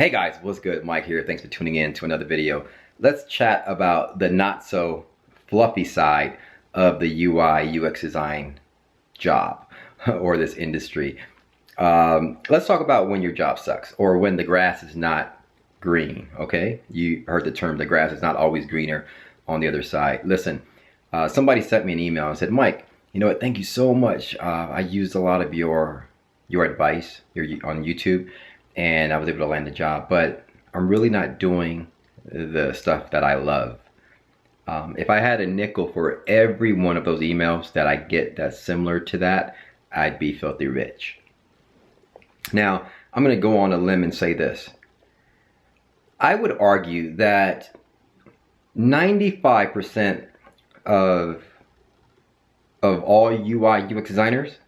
Hey guys, what's good? Mike here. Thanks for tuning in to another video. Let's chat about the not so fluffy side of the UI UX design job or this industry. Let's talk about when your job sucks or when the grass is not green. Okay, you heard the term, the grass is not always greener on the other side. Listen, somebody sent me an email and said, Mike, you know what, thank you so much. I used a lot of your advice on YouTube, and I was able to land a job, but I'm really not doing the stuff that I love. If I had a nickel for every one of those emails that I get that's similar to that, I'd be filthy rich. Now, I'm going to go on a limb and say this. I would argue that 95% of all UI UX designers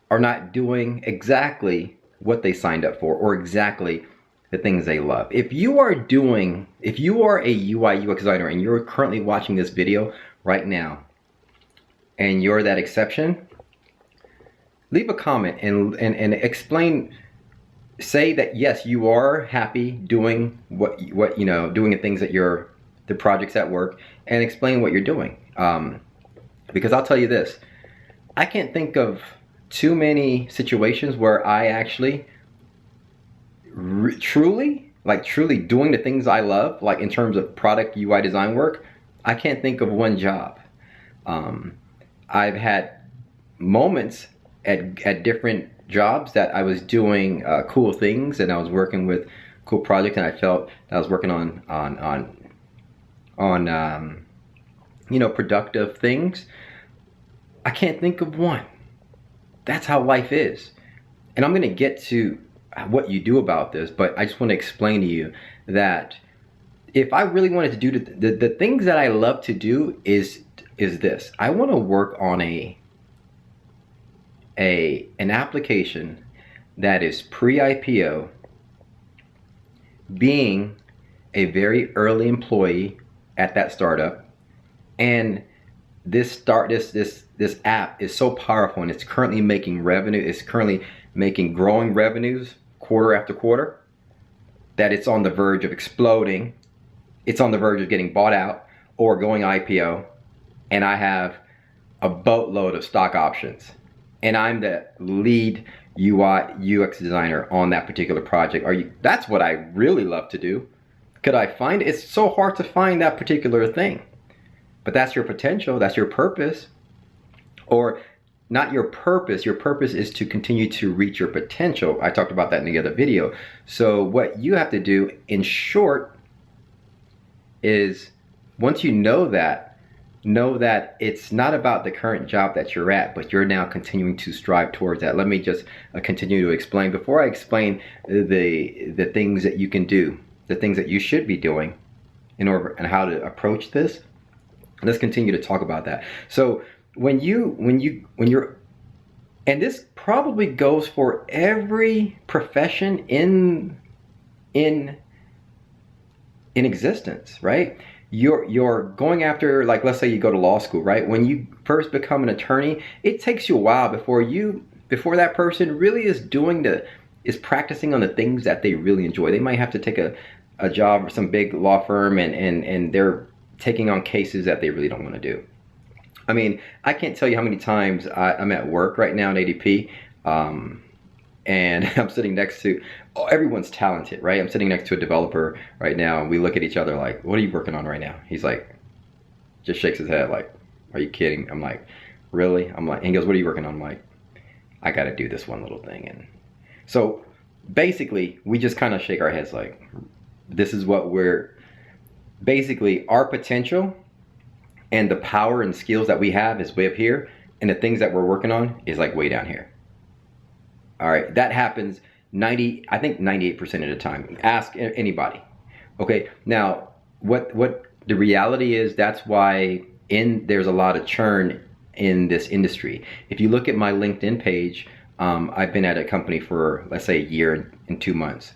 are not doing exactly what they signed up for or exactly the things they love. If you are a UI UX designer and you're currently watching this video right now and you're that exception, leave a comment and explain, say that yes, you are happy doing what you know, doing the things that the projects at work, and explain what you're doing. Because I'll tell you this, I can't think of too many situations where I actually truly doing the things I love, like in terms of product UI design work. I can't think of one job. I've had moments at different jobs that I was doing cool things and I was working with cool projects, and I felt that I was working on you know, productive things. I can't think of one. That's how life is. And I'm gonna get to what you do about this, but I just want to explain to you that if I really wanted to do the things that I love to do is this. I want to work on an application that is pre-IPO, being a very early employee at that startup, and this app is so powerful, and it's currently making revenue. It's currently making growing revenues quarter after quarter, that it's on the verge of exploding. It's on the verge of getting bought out or going IPO, and I have a boatload of stock options, and I'm the lead UI UX designer on that particular project. That's what I really love to do. Could I find it? It's so hard to find that particular thing. But that's your potential, that's your purpose. Or not your purpose is to continue to reach your potential. I talked about that in the other video. So what you have to do, in short, is once you know that it's not about the current job that you're at, but you're now continuing to strive towards that. Let me just continue to explain. Before I explain the things that you can do, the things that you should be doing in order, and how to approach this, let's continue to talk about that. So when you're, and this probably goes for every profession in existence, right? You're going after, like, let's say you go to law school, right? When you first become an attorney, it takes you a while before that person really is practicing on the things that they really enjoy. They might have to take a job or some big law firm, and they're taking on cases that they really don't want to do. I mean, I can't tell you how many times I'm at work right now at ADP, and I'm sitting next to, everyone's talented, right? I'm sitting next to a developer right now, and we look at each other like, what are you working on right now? He's like, just shakes his head like, are you kidding? I'm like, really? I'm like, and he goes, what are you working on? I'm like, I got to do this one little thing. And so basically, we just kind of shake our heads like, this is what basically, our potential and the power and skills that we have is way up here, and the things that we're working on is like way down here. All right, that happens I think 98% of the time. Ask anybody. Okay, now what the reality is, that's why there's a lot of churn in this industry. If you look at my LinkedIn page, I've been at a company for, let's say, a year and 2 months,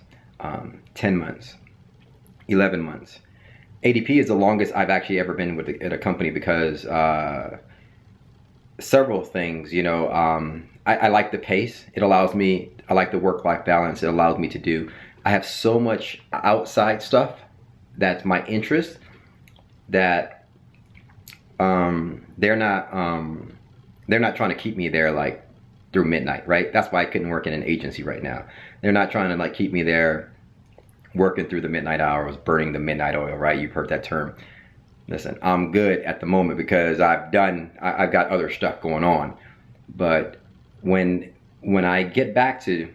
10 months, 11 months. ADP is the longest I've actually ever been at a company, because several things, you know, I like the pace. I like the work-life balance. It allows me to do I have so much outside stuff that's my interest that they're not trying to keep me there like through midnight, right? That's why I couldn't work in an agency right now. They're not trying to like keep me there working through the midnight hours, burning the midnight oil, right? You've heard that term. Listen, I'm good at the moment because I've got other stuff going on. But when I get back to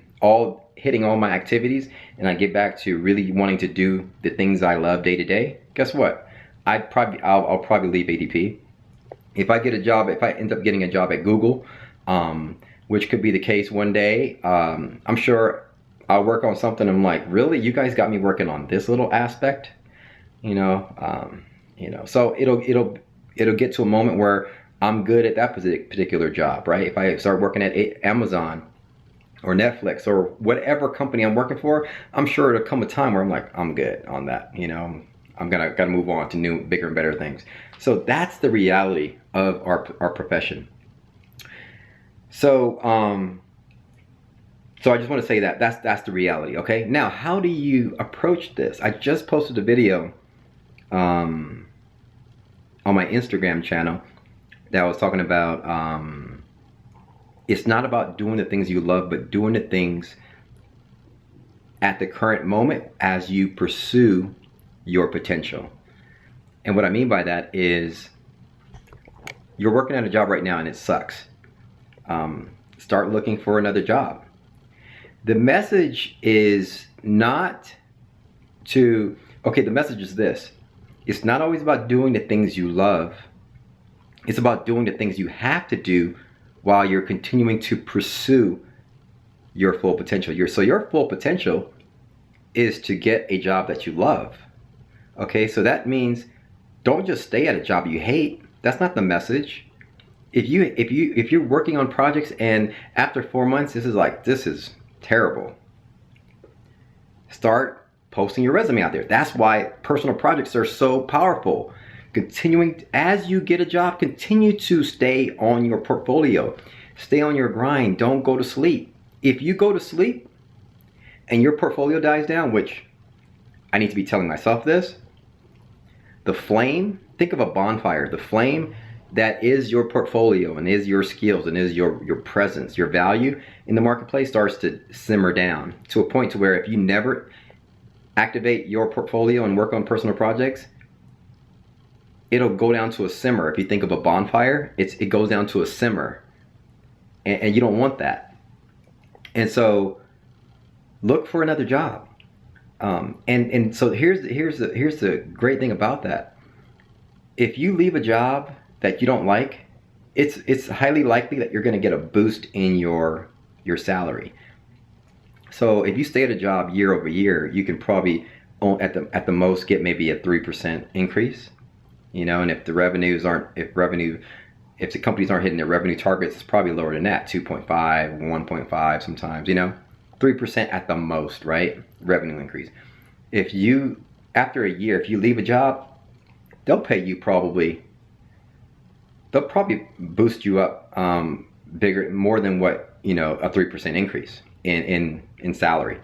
hitting all my activities and I get back to really wanting to do the things I love day to day, guess what? I'll probably leave ADP. If I end up getting a job at Google, which could be the case one day, I'm sure I'll work on something. I'm like, really? You guys got me working on this little aspect, you know? So it'll get to a moment where I'm good at that particular job, right? If I start working at Amazon or Netflix or whatever company I'm working for, I'm sure it'll come a time where I'm like, I'm good on that, you know? I'm gotta move on to new, bigger and better things. So that's the reality of our profession. So so I just want to say that's the reality. Okay, now how do you approach this? I just posted a video on my Instagram channel that was talking about it's not about doing the things you love, but doing the things at the current moment as you pursue your potential. And what I mean by that is you're working at a job right now and it sucks. Start looking for another job. The message is not the message is this. It's not always about doing the things you love. It's about doing the things you have to do while you're continuing to pursue your full potential. So your full potential is to get a job that you love. Okay, so that means don't just stay at a job you hate. That's not the message. If you're working on projects and after 4 months this is terrible, start posting your resume out there. That's why personal projects are so powerful. Continuing as you get a job, continue to stay on your portfolio. Stay on your grind. Don't go to sleep. If you go to sleep and your portfolio dies down, which I need to be telling myself this, the flame, think of a bonfire, the flame that is your portfolio and is your skills and is your presence, your value in the marketplace starts to simmer down to a point to where if you never activate your portfolio and work on personal projects, it'll go down to a simmer. If you think of a bonfire, it goes down to a simmer, and you don't want that. And so look for another job. And so here's the great thing about that. If you leave a job that you don't like, it's highly likely that you're going to get a boost in your salary. So if you stay at a job year over year, you can probably at the most get maybe a 3% increase. You know, and if the companies aren't hitting their revenue targets, it's probably lower than that, 2.5, 1.5 sometimes, you know, 3% at the most, right? Revenue increase. After a year, if you leave a job, they'll probably boost you up bigger, more than what, you know, a 3% increase in salary.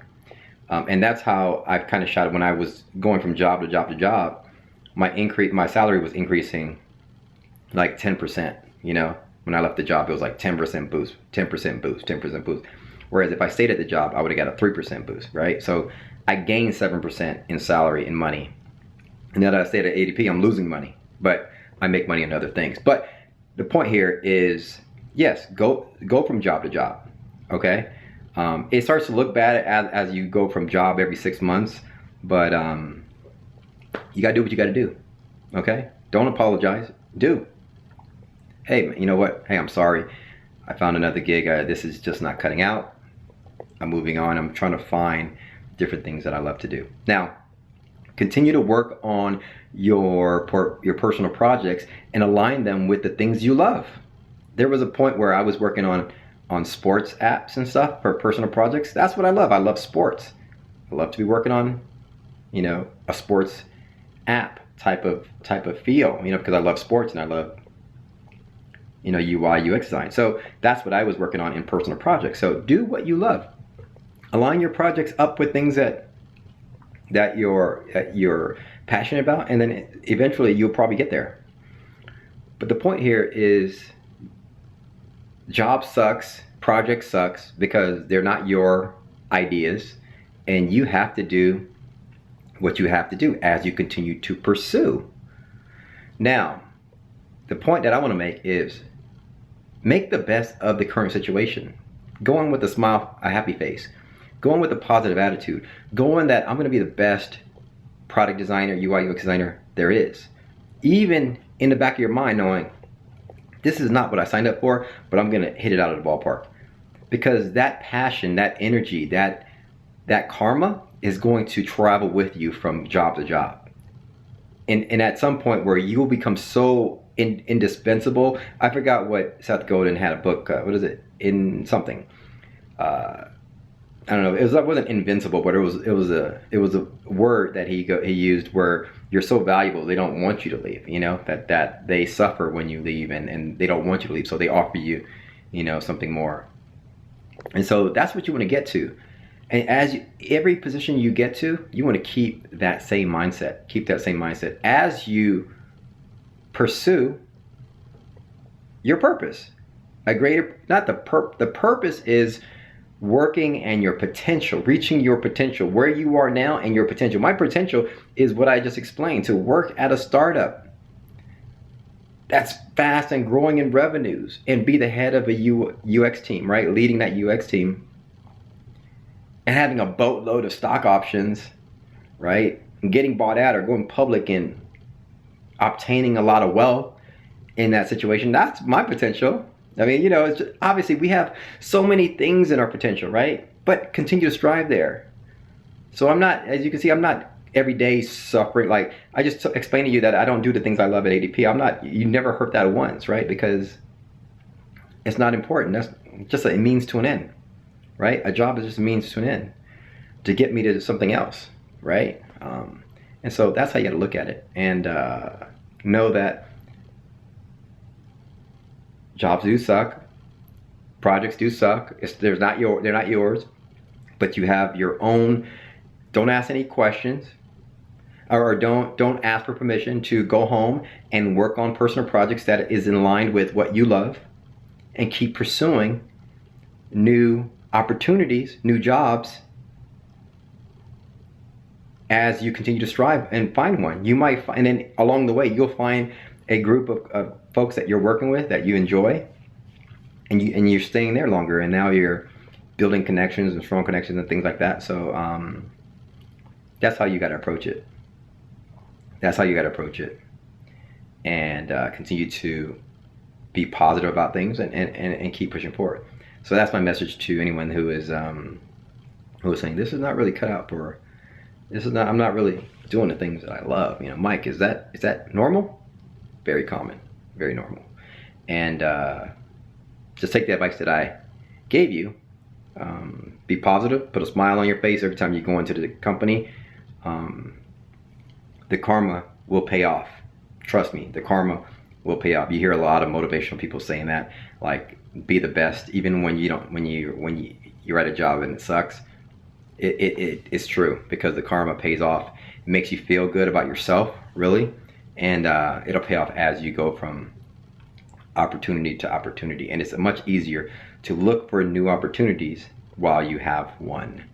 And that's how I've kind of shot it when I was going from job to job to job. My salary was increasing like 10%, you know. When I left the job, it was like 10% boost, 10% boost, 10% boost. Whereas if I stayed at the job, I would have got a 3% boost, right? So I gained 7% in salary and money. And now that I stayed at ADP, I'm losing money, but I make money in other things. But the point here is, yes, go from job to job, okay? It starts to look bad as you go from job every 6 months, but you gotta do what you gotta do, okay? Don't apologize, do. Hey, you know what? Hey, I'm sorry. I found another gig. This is just not cutting out. I'm moving on. I'm trying to find different things that I love to do. Now, continue to work on your personal projects and align them with the things you love. There was a point where I was working on sports apps and stuff for personal projects. That's what I love. I love sports. I love to be working on, you know, a sports app type of feel, you know, because I love sports and I love, you know, UI, UX design. So that's what I was working on in personal projects. So do what you love. Align your projects up with things that that you're passionate about, and then eventually you'll probably get there. But the point here is, job sucks, project sucks, because they're not your ideas, and you have to do what you have to do as you continue to pursue. Now, the point that I want to make is, make the best of the current situation. Go on with a smile, a happy face. Go on with a positive attitude. Go on that I'm going to be the best product designer, UI UX designer there is. Even in the back of your mind knowing, this is not what I signed up for, but I'm going to hit it out of the ballpark. Because that passion, that energy, that karma is going to travel with you from job to job. And at some point where you will become so indispensable. I forgot what Seth Godin had a book, what is it? In something. I don't know. It wasn't invincible, but it was a word that he used where you're so valuable they don't want you to leave. You know, that they suffer when you leave, and they don't want you to leave, so they offer you, you know, something more. And so that's what you want to get to. And every position you get to, you want to keep that same mindset. Keep that same mindset as you pursue your purpose. The purpose is working and your potential, reaching your potential, where you are now and your potential. My potential is what I just explained, to work at a startup that's fast and growing in revenues, and be the head of a UX team, right? Leading that UX team and having a boatload of stock options, right? And getting bought out or going public and obtaining a lot of wealth in that situation. That's my potential. I mean, you know, it's just, obviously we have so many things in our potential, right? But continue to strive there. So I'm not, as you can see, I'm not every day suffering. Like I just explained to you that I don't do the things I love at ADP. I'm not, you never heard that once, right? Because it's not important. That's just a means to an end, right? A job is just a means to an end to get me to something else, right? And so that's how you got to look at it, and know that jobs do suck, projects do suck. They're not yours, but you have your own. Don't ask any questions, or don't ask for permission to go home and work on personal projects that is in line with what you love, and keep pursuing new opportunities, new jobs, as you continue to strive and find one. You might find, and then along the way you'll find a group of folks that you're working with that you enjoy, and you're staying there longer, and now you're building connections and strong connections and things like that. So that's how you got to approach it. That's how you got to approach it, and continue to be positive about things, and keep pushing forward. So that's my message to anyone who is saying this is not really cut out for. I'm not really doing the things that I love. You know, Mike, is that normal? Very common, very normal. And just take the advice that I gave you. Be positive, put a smile on your face every time you go into the company. The karma will pay off. Trust me, the karma will pay off. You hear a lot of motivational people saying that, like, be the best, even when you're at a job and it sucks. It's true, because the karma pays off. It makes you feel good about yourself, really, and it'll pay off as you go from opportunity to opportunity. And it's much easier to look for new opportunities while you have one.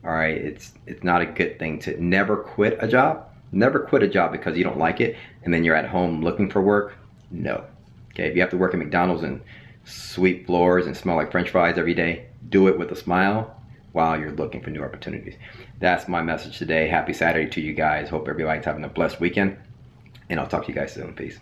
All right, it's not a good thing to never quit a job. Never quit a job because you don't like it, and then you're at home looking for work. No. Okay, if you have to work at McDonald's and sweep floors and smell like French fries every day, do it with a smile while you're looking for new opportunities. That's my message today. Happy Saturday to you guys. Hope everybody's having a blessed weekend, and I'll talk to you guys soon. Peace.